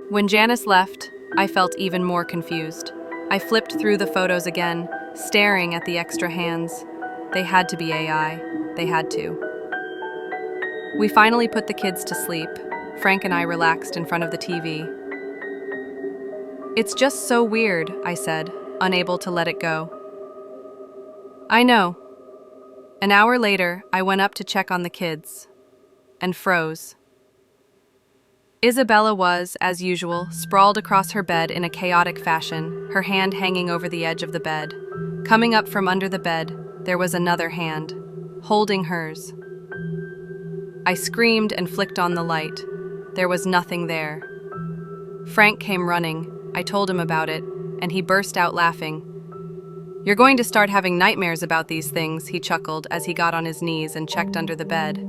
When Janice left, I felt even more confused. I flipped through the photos again, staring at the extra hands. They had to be AI. They had to. We finally put the kids to sleep. Frank and I relaxed in front of the TV. "It's just so weird," I said, unable to let it go. "I know." An hour later, I went up to check on the kids and froze. Isabella was, as usual, sprawled across her bed in a chaotic fashion, her hand hanging over the edge of the bed. Coming up from under the bed, there was another hand, holding hers. I screamed and flicked on the light. There was nothing there. Frank came running. I told him about it, and he burst out laughing. "You're going to start having nightmares about these things," he chuckled as he got on his knees and checked under the bed.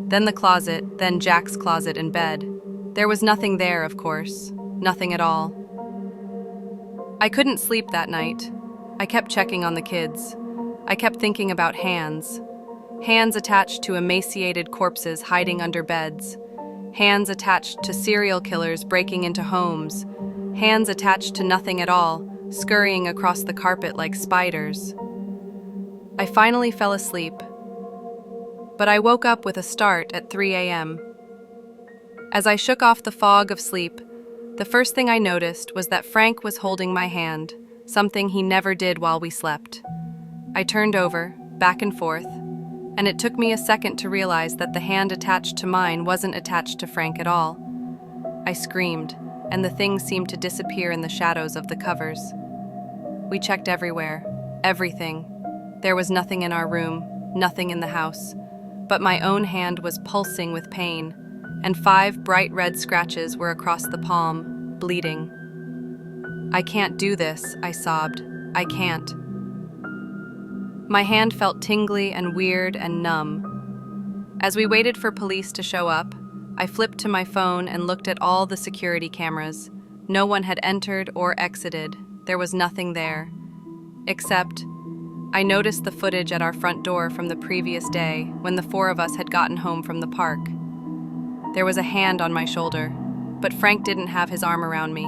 Then the closet, then Jack's closet and bed. There was nothing there, of course. Nothing at all. I couldn't sleep that night. I kept checking on the kids. I kept thinking about hands. Hands attached to emaciated corpses hiding under beds. Hands attached to serial killers breaking into homes. Hands attached to nothing at all, scurrying across the carpet like spiders. I finally fell asleep, but I woke up with a start at 3 a.m. As I shook off the fog of sleep, the first thing I noticed was that Frank was holding my hand, something he never did while we slept. I turned over, back and forth, and it took me a second to realize that the hand attached to mine wasn't attached to Frank at all. I screamed, and the thing seemed to disappear in the shadows of the covers. We checked everywhere, everything. There was nothing in our room, nothing in the house, but my own hand was pulsing with pain, and 5 bright red scratches were across the palm, bleeding. "I can't do this," I sobbed. "I can't." My hand felt tingly and weird and numb. As we waited for police to show up, I flipped to my phone and looked at all the security cameras. No one had entered or exited. There was nothing there. Except, I noticed the footage at our front door from the previous day when the 4 of us had gotten home from the park. There was a hand on my shoulder, but Frank didn't have his arm around me.